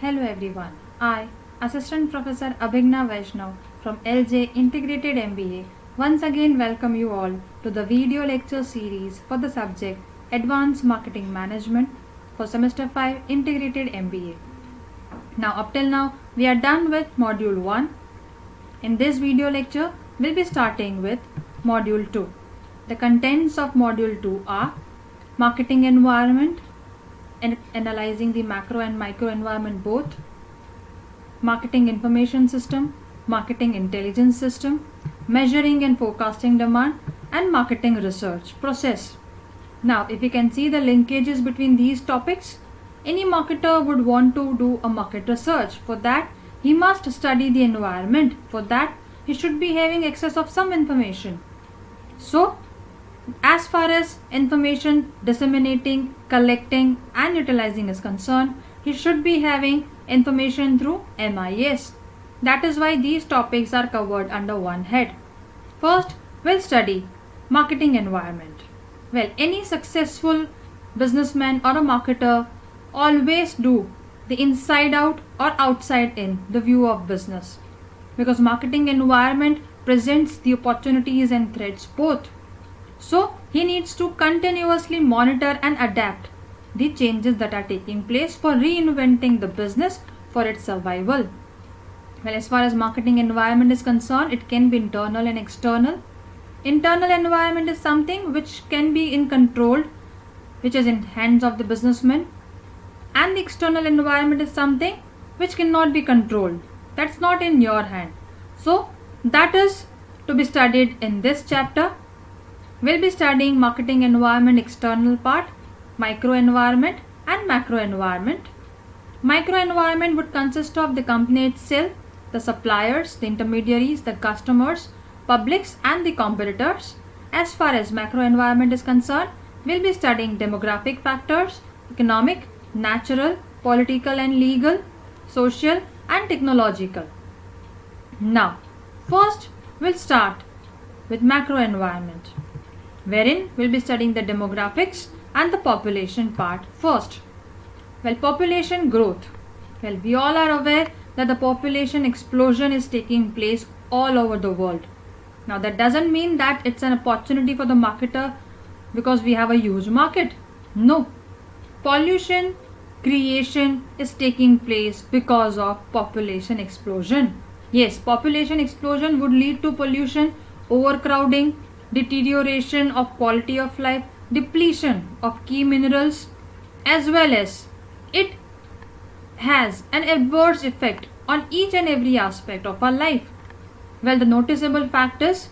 Hello everyone. I, Assistant Professor Abhigna Vaishnav from LJ Integrated MBA, once again welcome you all to the video lecture series for the subject Advanced Marketing Management for Semester 5 Integrated MBA. Now up till now we are done with Module 1. In this video lecture we'll be starting with Module 2. The contents of Module 2 are Marketing Environment, and analyzing the macro and micro environment both, marketing information system, marketing intelligence system, measuring and forecasting demand, and marketing research process. Now if you can see the linkages between these topics, any marketer would want to do a market research. For that he must study the environment. For that he should be having access of some information. So as far as information disseminating, collecting and utilizing is concerned, he should be having information through MIS. That is why these topics are covered under one head. First, we'll study marketing environment. Well, any successful businessman or a marketer always do the inside out or outside in the view of business, because marketing environment presents the opportunities and threats both. So he needs to continuously monitor and adapt the changes that are taking place for reinventing the business for its survival. Well, as far as marketing environment is concerned, it can be internal and external. Internal environment is something which can be in control, which is in hands of the businessman, and the external environment is something which cannot be controlled. That's not in your hand. So that is to be studied in this chapter. We'll be studying marketing environment external part, micro environment and macro environment. Micro environment would consist of the company itself, the suppliers, the intermediaries, the customers, publics and the competitors. As far as macro environment is concerned, we'll be studying demographic factors, economic, natural, political and legal, social and technological. Now, first we'll start with macro environment, wherein we'll be studying the demographics and the population part first. Well, population growth. Well, we all are aware that the population explosion is taking place all over the world. Now that doesn't mean that it's an opportunity for the marketer because we have a huge market. No. Pollution creation is taking place because of population explosion. Yes, population explosion would lead to pollution, overcrowding, deterioration of quality of life, depletion of key minerals, as well as it has an adverse effect on each and every aspect of our life. Well, the noticeable fact is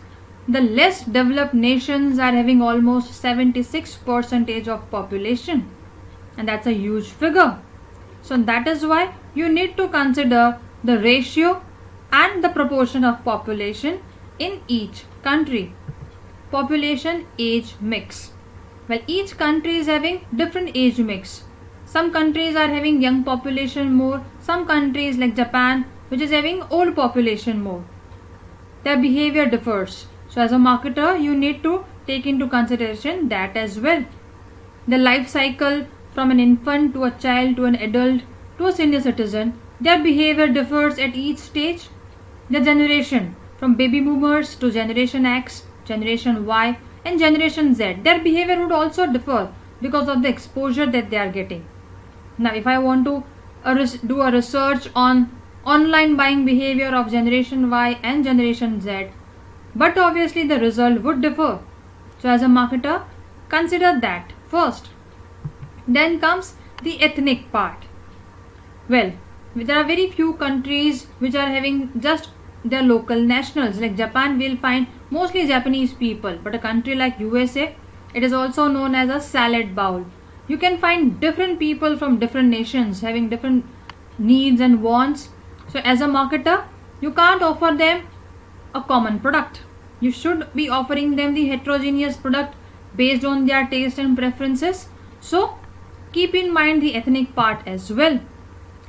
the less developed nations are having almost 76% of population, and that's a huge figure. So that is why you need to consider the ratio and the proportion of population in each country. Population age mix. Well, each country is having different age mix. Some countries are having young population more. Some countries like Japan, which is having old population more. Their behavior differs. So as a marketer, you need to take into consideration that as well. The life cycle from an infant to a child to an adult to a senior citizen, their behavior differs at each stage. The generation from baby boomers to generation X, generation Y and generation Z, their behavior would also differ because of the exposure that they are getting. Now if I want to do a research on online buying behavior of generation Y and generation Z, but obviously the result would differ. So as a marketer, consider that first. Then comes the ethnic part. Well, there are very few countries which are having just their local nationals. Like Japan, we'll find mostly Japanese people, but a country like USA, it is also known as a salad bowl. You can find different people from different nations having different needs and wants. So as a marketer, you can't offer them a common product. You should be offering them the heterogeneous product based on their taste and preferences. So keep in mind the ethnic part as well.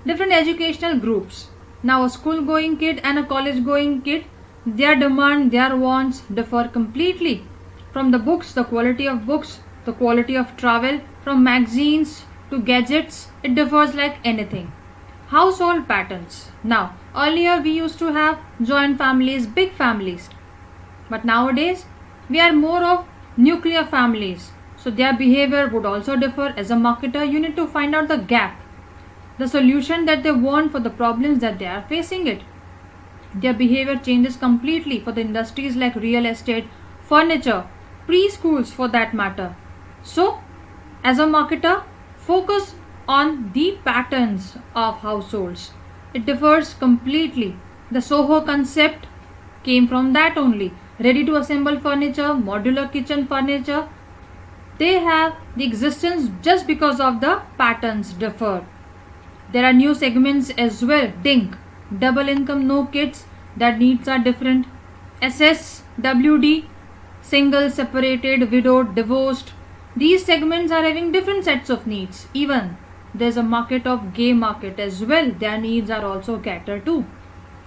Different educational groups. Now a school going kid and a college going kid, their demand, their wants differ completely. From the books, the quality of books, the quality of travel, from magazines to gadgets, it differs like anything. household patterns. Now, earlier we used to have joint families, big families, but nowadays we are more of nuclear families. So their behavior would also differ. As a marketer, you need to find out the gap, the solution that they want for the problems that they are facing it. Their behavior changes completely for the industries like real estate, furniture, preschools for that matter. So, as a marketer, focus on the patterns of households. It differs completely. The Soho concept came from that only. Ready to assemble furniture, modular kitchen furniture, they have the existence just because of the patterns differ. There are new segments as well. DINK, double income, no kids, that needs are different. SSWD, single, separated, widowed, divorced. These segments are having different sets of needs. Even there's a market of gay market as well. Their needs are also catered to.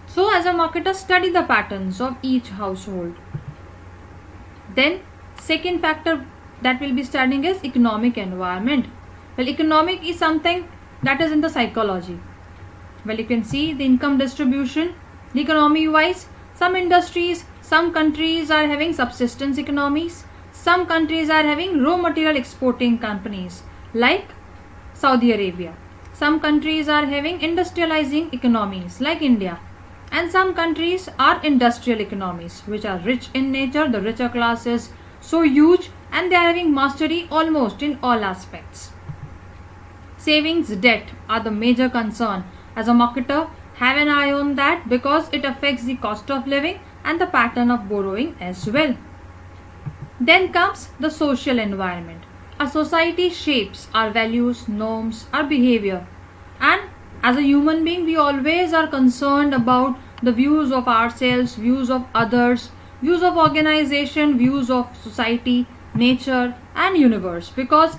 So as a marketer, study the patterns of each household. Then second factor that we'll be studying is economic environment. Well, economic is something that is in the psychology. Well, you can see the income distribution. The economy wise, some industries, some countries are having subsistence economies. Some countries are having raw material exporting companies like Saudi Arabia. Some countries are having industrializing economies like India. And some countries are industrial economies which are rich in nature. The richer class is so huge and they are having mastery almost in all aspects. Savings, debt are the major concern. As a marketer, have an eye on that because it affects the cost of living and the pattern of borrowing as well. Then comes the social environment. A society shapes our values, norms, our behavior. And as a human being, we always are concerned about the views of ourselves, views of others, views of organization, views of society, nature and universe, because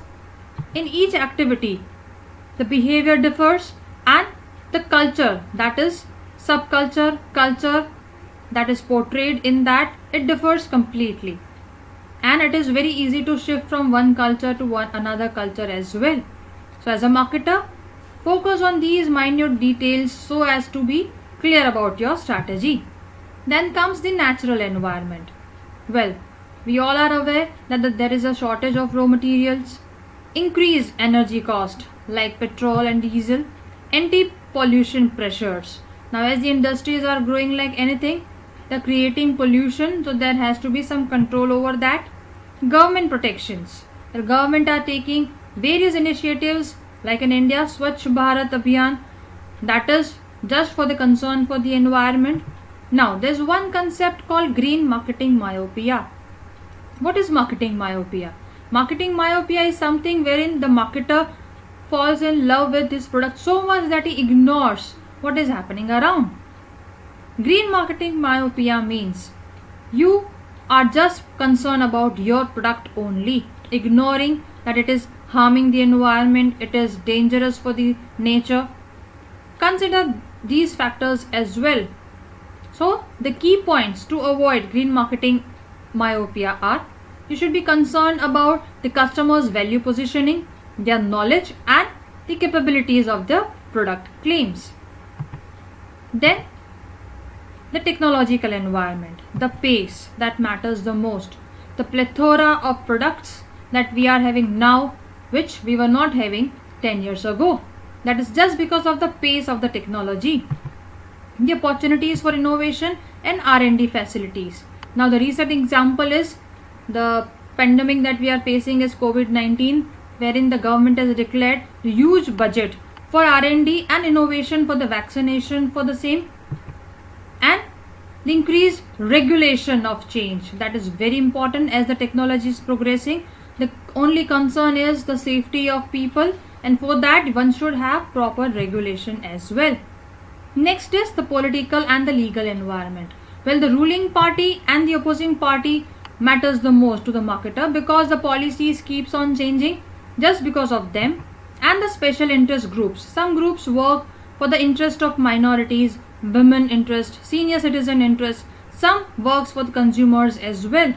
in each activity the behavior differs and the culture, that is subculture, culture that is portrayed in that, it differs completely. And it is very easy to shift from one culture to another culture as well. So as a marketer, focus on these minute details so as to be clear about your strategy. Then comes the natural environment. Well, we all are aware that there is a shortage of raw materials, increased energy cost like petrol and diesel, anti-pollution pressures. Now as the industries are growing like anything, they're creating pollution, so there has to be some control over that. Government protections. The government are taking various initiatives like in India, Swachh Bharat Abhiyan, that is just for the concern for the environment. Now there's one concept called green marketing myopia. What is marketing myopia? Marketing myopia is something wherein the marketer falls in love with his product so much that he ignores what is happening around. Green marketing myopia means you are just concerned about your product only, ignoring that it is harming the environment, it is dangerous for the nature. Consider these factors as well. So the key points to avoid green marketing myopia are: you should be concerned about the customer's value positioning, their knowledge and the capabilities of the product claims. Then the technological environment, the pace that matters the most, the plethora of products that we are having now which we were not having 10 years ago. That is just because of the pace of the technology. The opportunities for innovation and R&D facilities. Now the recent example is the pandemic that we are facing is COVID-19, wherein the government has declared a huge budget for R&D and innovation for the vaccination for the same, and the increased regulation of change. That is very important as the technology is progressing. The only concern is the safety of people, and for that one should have proper regulation as well. Next is the political and the legal environment. Well, the ruling party and the opposing party matters the most to the marketer because the policies keeps on changing just because of them. And the special interest groups. Some groups work for the interest of minorities, women interest, senior citizen interest. Some works for the consumers as well.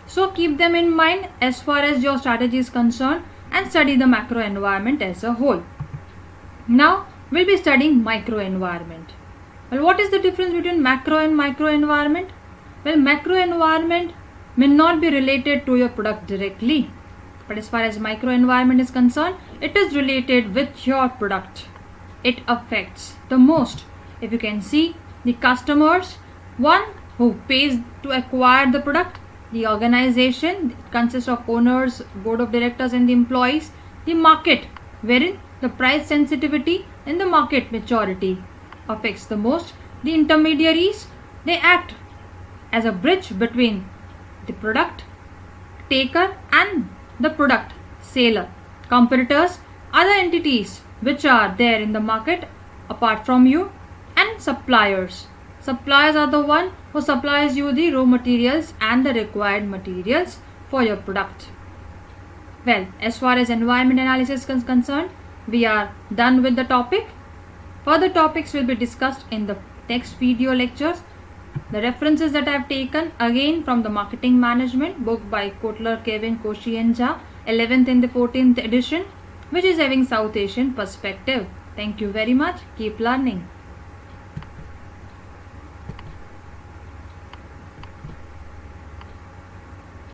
So keep them in mind as far as your strategy is concerned and study the macro environment as a whole. Now we'll be studying microenvironment. Well, what is the difference between macro and microenvironment? Well, macroenvironment may not be related to your product directly, but as far as microenvironment is concerned, it is related with your product. It affects the most. If you can see, the customers, one who pays to acquire the product, the organization consists of owners, board of directors and the employees, the market wherein the price sensitivity and the market maturity affects the most. The intermediaries, they act as a bridge between the product taker and the product seller. Competitors, other entities which are there in the market apart from you, and suppliers. Suppliers are the one who supplies you the raw materials and the required materials for your product. Well, as far as environment analysis is concerned, we are done with the topic. Further topics will be discussed in the next video lectures. The references that I have taken again from the Marketing Management book by Kotler, Kevin, Koshi and Jha, 11th and the 14th edition, which is having South Asian perspective. Thank you very much. Keep learning.